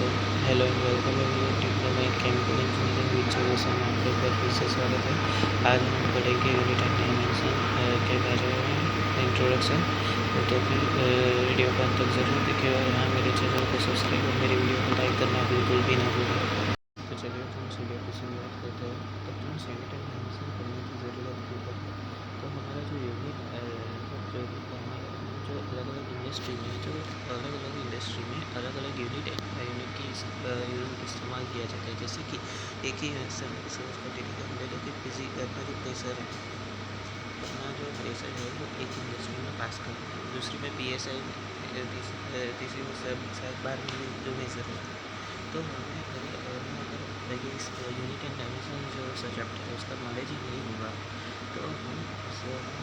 तो hello and welcome everyone, diploma in chemical engineering with solution आपका एक बार फिर से स्वागत है। आज हम पढ़ेंगे यूनिट एंड डायमेंशन के बारे में इंट्रोडक्शन। तो फिर वीडियो को अंत तक जरूर देखिए और हाँ, मेरे चैनल को सब्सक्राइब और मेरी वीडियो को लाइक करना बिल्कुल भी ना भूलें। तो चलिए फ्रेंड्स, वीडियो की शुरुआत करते हैं। तो फ्रेंड्स, यूनिट एंड डायमेंशन पढ़ने की ज़रूरत क्यों है? तो हमारा जो यूनिट जो हमारा जो अलग अलग इंडस्ट्री में अलग अलग यूनिट की यूनिट इस्तेमाल किया जाता है। जैसे कि एक ही सोर्स क्वांटिटी का हम ले लेते अपना जो प्रेशर है, वो एक इंडस्ट्री में पास कर, दूसरी में PSI, तीसरी में शायद बार में जो मेजर होता है। तो हमें अगर इस यूनिट एंड डायमेंशन जो चैप्टर है उसका नॉलेज ही नहीं होगा तो हम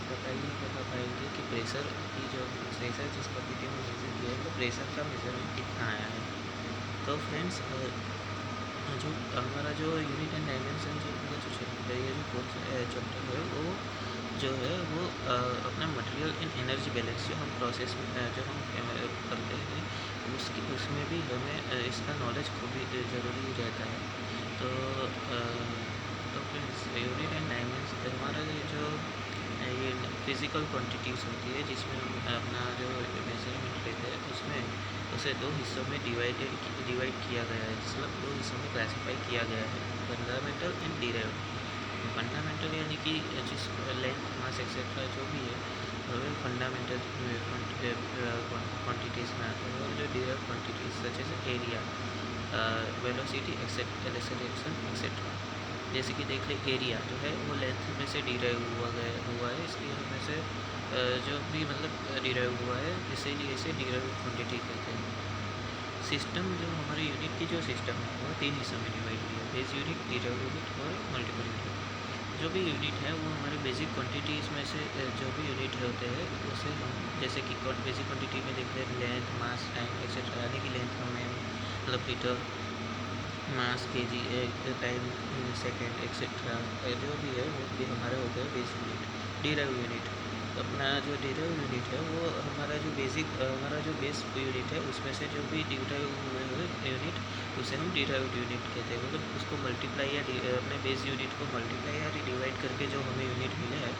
पता ही नहीं बता पाएंगे कि प्रेशर की जो प्रेशर जिस क्वांटिटी में मेजर किया है तो प्रेशर का मेजरमेंट कितना आया है। तो फ्रेंड्स, जो हमारा जो यूनिट एंड डायमेंशन जो चैप्टर है, जो कोर्स चैप्टर है, वो जो है वो अपना मटेरियल इन एनर्जी बैलेंस जो हम प्रोसेस में जो हम करते हैं उसमें भी हमें इसका नॉलेज खूब ही ज़रूरी रहता है। तो फ्रेंड्स, यूनिट एंड डायमेंशन हमारा जो ये फिज़िकल क्वांटिटीज़ होती है जिसमें हम अपना जो मेजरमेंट लेते हैं उसमें उसे दो हिस्सों में डिवाइड किया गया है, मतलब दो हिस्सों में क्लासीफाई किया गया है, फंडामेंटल एंड डिराइव्ड। फंडामेंटल यानी कि जिस लेंथ, मास एक्सेट्रा जो भी है वो फंडामेंटल क्वांटिटीज़ में आता है, और जो derived quantities such as area, velocity, acceleration et cetera. जैसे कि देख ले, एरिया जो है वो लेंथ में से डिराइव हुआ है, इसलिए हम इसे जो भी मतलब डिराइव हुआ है इसीलिए इसे डिराइव क्वांटिटी कहते हैं। सिस्टम जो हमारे यूनिट की जो सिस्टम है वो तीन हिस्सों में डिवाइड हुई है, बेस यूनिट, डिराइव यूनिट और मल्टीपल यूनिट। जो भी यूनिट है वो हमारे बेसिक क्वांटिटीज़ में से जो भी यूनिट होते हैं उसे हम जैसे कि बेसिक क्वांटिटी में देख लें लेंथ, मास, टाइम एक्सेट्रा, यानी कि लेंथ हमें मतलब मीटर, मास kg, टाइम सेकेंड एक्सेट्रा, जो भी है वो भी हमारे होते हैं बेस यूनिट। डिराइव यूनिट, अपना जो डिराइव यूनिट है वो हमारा जो बेस यूनिट है उसमें से जो भी डिराइव हुए यूनिट उसे हम डिराइव्ड यूनिट कहते हैं। मतलब उसको मल्टीप्लाई या अपने बेस यूनिट को मल्टीप्लाई या डिवाइड करके जो हमें यूनिट मिले है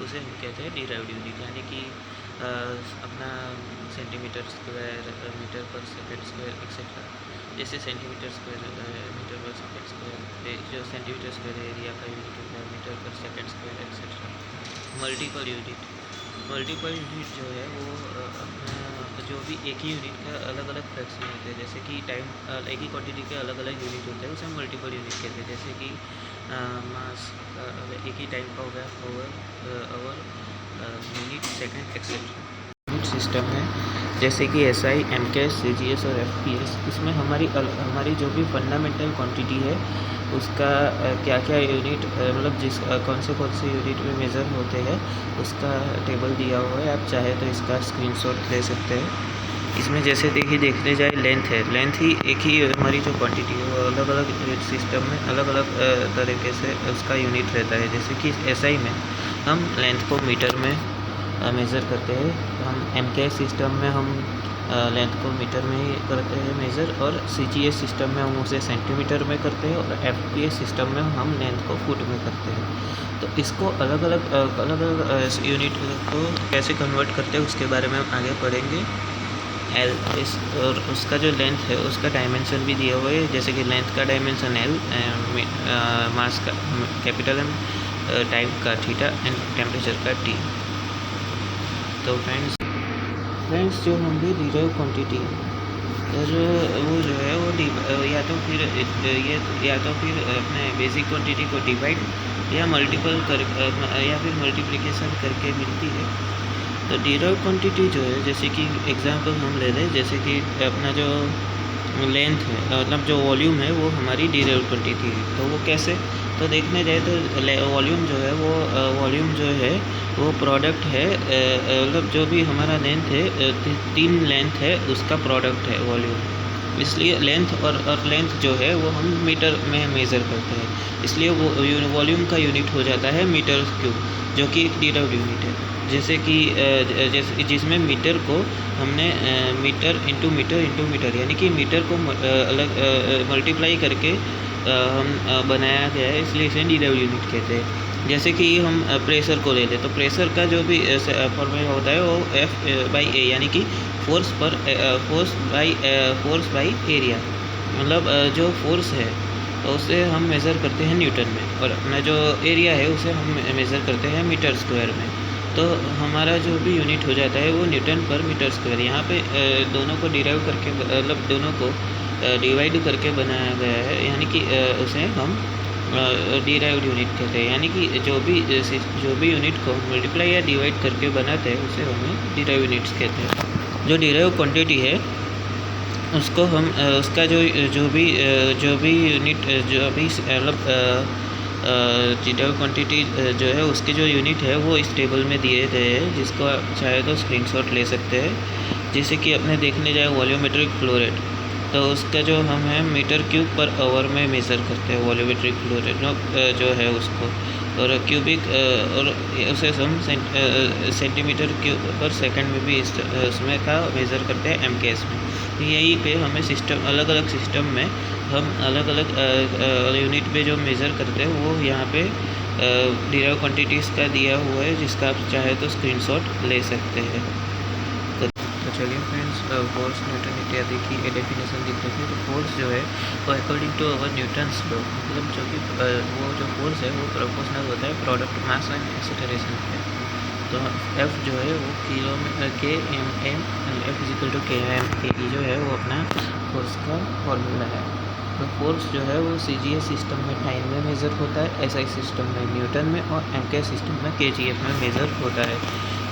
उसे हम कहते हैं डिराइव्ड यूनिट। यानी कि अपना सेंटीमीटर स्क्वायर, मीटर पर सेकेंड स्क्वायर एक्सेट्रा। जैसे सेंटीमीटर स्क्वायर, मीटर पर सेकेंड स्क्वायर, जो सेंटीमीटर स्क्वायर एरिया का यूनिट होता है, मीटर पर second square etcetera. Multiple unit जो है वो अपना जो भी एक ही यूनिट का अलग अलग फ्रैक्शन होते हैं, जैसे कि टाइम एक ही क्वांटिटी के अलग अलग यूनिट होते हैं उसे हम मल्टीपल यूनिट कहते हैं। जैसे कि मास एक ही टाइम का हो गया hour, minute, second et cetera. System है जैसे कि SI, MKS, CGS और FPS। इसमें हमारी जो भी फंडामेंटल क्वांटिटी है उसका क्या क्या यूनिट मतलब कौन से यूनिट में मेज़र होते हैं उसका टेबल दिया हुआ है। आप चाहे तो इसका स्क्रीनशॉट ले सकते हैं। इसमें जैसे देखने जाए लेंथ ही एक ही हमारी जो क्वांटिटी है वो अलग अलग सिस्टम में अलग अलग तरीके से उसका यूनिट रहता है। जैसे कि SI में हम लेंथ को मीटर में मेज़र करते हैं, हम MKS सिस्टम में हम लेंथ को मीटर में ही करते हैं मेज़र, और CGS सिस्टम में हम उसे सेंटीमीटर में करते हैं, और FPS सिस्टम में हम लेंथ को फुट में करते हैं। तो इसको अलग अलग यूनिट को कैसे कन्वर्ट करते हैं उसके बारे में हम आगे पढ़ेंगे। और उसका जो लेंथ है उसका डायमेंशन भी दिया हुआ है, जैसे कि लेंथ का डायमेंशन L, मास का कैपिटल M, टाइम का थीटा एंड टेम्परेचर का T। तो फ्रेंड्स जो होंगे डिराइव क्वांटिटी, और वो जो है वो या तो फिर अपने बेसिक क्वांटिटी को डिवाइड या फिर मल्टीप्लिकेशन करके मिलती है। तो डिराइव क्वांटिटी जो है, जैसे कि एग्जांपल हम ले लें, जैसे कि अपना जो लेंथ है मतलब जो वॉल्यूम है वो हमारी डिराइव्ड क्वांटिटी है। तो वो कैसे, तो देखने जाए तो वॉल्यूम जो है वो प्रोडक्ट है, मतलब जो भी हमारा लेंथ है, 3 लेंथ है उसका प्रोडक्ट है वॉल्यूम। इसलिए लेंथ और लेंथ जो है वो हम मीटर में मेज़र करते हैं, इसलिए वो वॉल्यूम का यूनिट हो जाता है मीटर क्यूब, जो कि एक डिराइव्ड यूनिट है। जैसे कि जैसे जिसमें मीटर को हमने मीटर इंटू मीटर यानी कि मीटर को अलग मल्टीप्लाई करके हम बनाया गया है, इसलिए इसे डिराइव्ड यूनिट कहते हैं। जैसे कि हम प्रेशर को ले लें तो प्रेशर का जो भी फॉर्मूला होता है वो F/A यानी कि फोर्स बाई एरिया, मतलब जो फोर्स है उसे हम मेज़र करते हैं न्यूटन में, और अपना जो एरिया है उसे हम मेज़र करते हैं मीटर स्क्वायर में। तो हमारा जो भी यूनिट हो जाता है वो न्यूटन पर मीटर स्क्वायर। यहाँ पे दोनों को डिराइव करके, मतलब दोनों को डिवाइड करके बनाया गया है, यानी कि उसे हम डिराइव्ड यूनिट कहते हैं। यानी कि जो भी यूनिट को मल्टीप्लाई या डिवाइड करके बनाते हैं उसे हमें डिराइव्ड यूनिट्स कहते हैं। जो डिराइव क्वांटिटी है उसको हम उसका जो भी यूनिट जो भी मतलब डिराइव क्वांटिटी जो है उसके जो यूनिट है वो इस टेबल में दिए गए हैं, जिसको आप चाहे तो स्क्रीनशॉट ले सकते हैं। जैसे कि अपने देखने जाए वॉल्यूमेट्रिक फ्लो रेट, तो उसका जो हम है मीटर क्यूब पर आवर में मेज़र करते हैं वॉल्यूमेट्रिक फ्लो रेट जो है उसको, और क्यूबिक और उसे हम सेंटीमीटर क्यूब पर सेकंड में भी उसमें का मेज़र करते हैं MKS में। यहीं पे हमें सिस्टम अलग अलग सिस्टम में हम अलग अलग यूनिट पे जो मेज़र करते हैं वो यहाँ पे डिराइव क्वांटिटीज़ का दिया हुआ है, जिसका आप चाहे तो स्क्रीनशॉट ले सकते हैं। तो चलिए फ्रेंड्स, फोर्स न्यूटन इत्यादि की डेफिनेशन देख लेते हैं। तो फोर्स जो है वो according to our Newton's law, मतलब जो कि वो जो फोर्स है वो प्रोपोर्शनल होता है प्रोडक्ट मास एंड एक्सेलरेशन पे। तो F जो है वो किलो में km, F=km जो है वो अपना फोर्स का फॉर्मूला है। तो फोर्स जो है वो CGS सिस्टम में टाइम में मेज़र होता है, SI सिस्टम में न्यूटन में, और MKS सिस्टम में kgf में मेज़र होता है।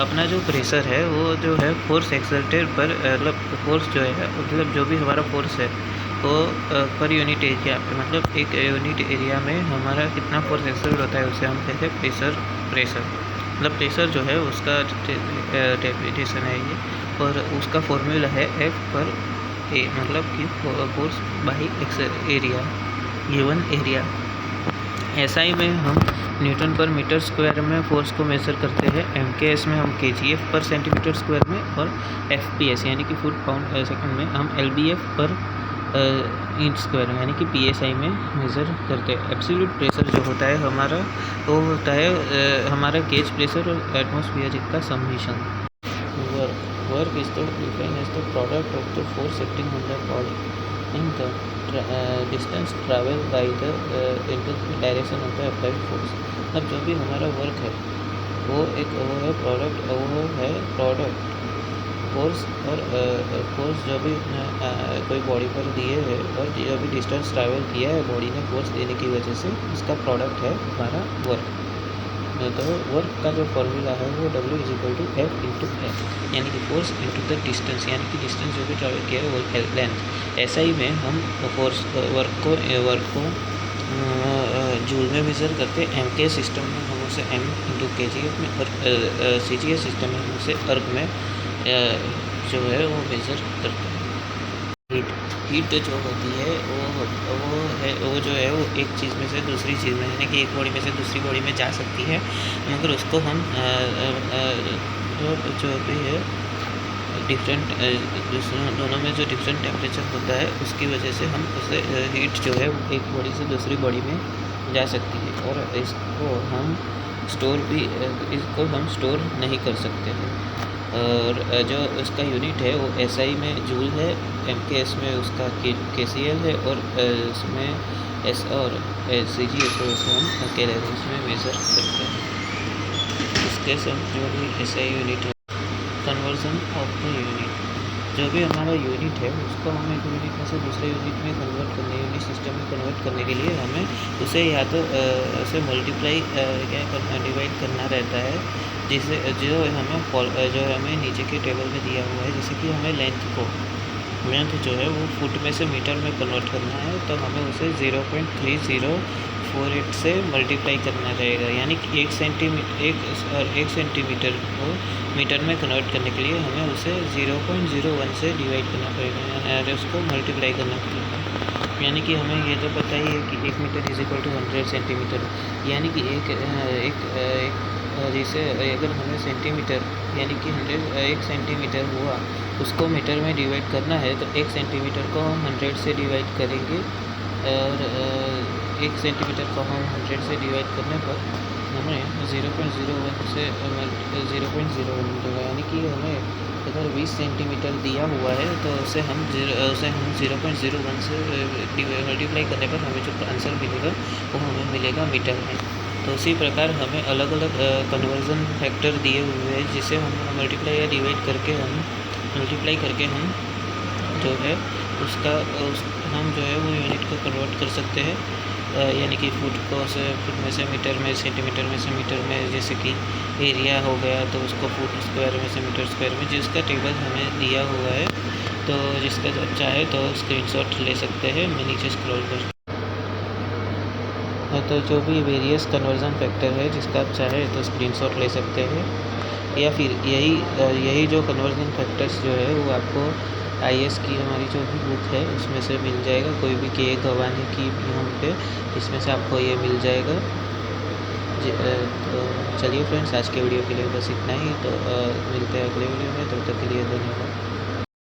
अपना जो प्रेशर है वो जो है फोर्स एक्सर्टेड पर, मतलब फोर्स जो है मतलब जो भी हमारा फोर्स है वो पर यूनिट एरिया पे, मतलब एक यूनिट एरिया में हमारा कितना फोर्स एक्सर्ट होता है उसे हम कहते हैं प्रेशर। मतलब प्रेशर जो है उसका डेफिनेशन है ये, और उसका फॉर्मूला है F/A, मतलब कि force by area, given area. SI में हम न्यूटन पर मीटर स्क्वायर में फोर्स को मेज़र करते हैं, MKS में हम kgf पर सेंटीमीटर स्क्वायर में, और FPS यानी कि फुट पाउंड सेकंड में हम LBF पर इंच स्क्वायर यानी कि PSI में मेज़र करते हैं। एब्सोल्यूट प्रेशर जो होता है हमारा वो होता है हमारा गेज प्रेशर और एटमॉस्फेयर का summation. Work is the defined as the product of the force acting on the body and the distance travel by the in the direction of the applied force। अब जो भी हमारा work है वो है product force, और force जो भी कोई बॉडी पर दिए है और जो भी डिस्टेंस ट्रैवल किया है बॉडी ने फोर्स देने की वजह से, उसका प्रोडक्ट है हमारा वर्क। तो वर्क का जो फॉर्मूला है वो W=F/A, यानी कि फोर्स इंटू द डिस्टेंस, यानी कि डिस्टेंस जो भी ट्रैवल किया है वो लेंथ। ऐसा ही में हम फोर्स वर्क को जूल में मेज़र करते हैं। MKS सिस्टम में हम उसे M/kgf में, और CGS सिस्टम में हम उसे अर्ग में जो है वो मेज़र करते हैं। हीट जो होती है वो जो है वो एक चीज़ में से दूसरी चीज़ में, यानी कि एक बॉडी में से दूसरी बॉडी में जा सकती है, मगर उसको हम जो भी है डिफरेंट दोनों में जो डिफरेंट टेम्परेचर होता है उसकी वजह से हम उसे हीट जो है एक बॉडी से दूसरी बॉडी में जा सकती है, और इसको हम स्टोर नहीं कर सकते हैं। और जो उसका यूनिट है वो SI में जूल है, MKS में उसका KCL है, और इसमें और CGS है उसे हम कैलोरीज में मेज़र करते हैं। इसके सब जो भी SI यूनिट है, कन्वर्जन ऑफ द यूनिट, जो भी हमारा यूनिट है उसको हमें एक यूनिट में से दूसरे यूनिट में यूनिट सिस्टम में कन्वर्ट करने के लिए हमें उसे या तो उसे मल्टीप्लाई डिवाइड करना रहता है, जिसे जो हमें नीचे के टेबल में दिया हुआ है। जैसे कि हमें लेंथ जो है वो फुट में से मीटर में कन्वर्ट करना है, तो हमें उसे 0.3048 से मल्टीप्लाई करना रहेगा, यानी कि 1 सेंटीमीटर को मीटर में कन्वर्ट करने के लिए हमें उसे 0.01 से डिवाइड करना पड़ेगा, यानी उसको मल्टीप्लाई करना पड़ेगा। यानी कि हमें ये तो पता ही है कि 1 मीटर = 100 सेंटीमीटर, यानी कि एक जिसे अगर हमें सेंटीमीटर यानी कि 1 सेंटीमीटर हुआ उसको मीटर में डिवाइड करना है, तो 1 सेंटीमीटर को हम 100 से डिवाइड करेंगे और 1 सेंटीमीटर को हम 100 से डिवाइड करने पर हमें 0.01 से 0.01 मिलेगा। यानी कि हमें अगर 20 सेंटीमीटर दिया हुआ है तो उसे हम 0.01 से मल्टीप्लाई करने पर हमें जो आंसर मिलेगा वो हमें मिलेगा मीटर में। तो उसी प्रकार हमें अलग अलग कन्वर्जन फैक्टर दिए हुए हैं जिसे हम मल्टीप्लाई या डिवाइड करके हम जो है हम जो है वो यूनिट को कन्वर्ट कर सकते हैं, यानी कि फुट में से मीटर में, सेंटीमीटर में से मीटर में। जैसे कि एरिया हो गया तो उसको फुट स्क्वायर में से मीटर स्क्वायर में, जिसका टेबल हमें दिया हुआ है। तो जिसका चाहे तो स्क्रीनशॉट ले सकते हैं, मैं नीचे स्क्रॉल कर। तो जो भी वेरियस कन्वर्जन फैक्टर है जिसका आप चाहे तो स्क्रीनशॉट ले सकते हैं, या फिर यही जो कन्वर्जन फैक्टर्स जो है वो आपको IAS की हमारी जो भी बुक है उसमें से मिल जाएगा। कोई भी के गवानी की हम पे इसमें से आपको ये मिल जाएगा। तो चलिए फ्रेंड्स, आज के वीडियो के लिए बस इतना ही। तो मिलते हैं अगले वीडियो में, तब तक के लिए धन्यवाद।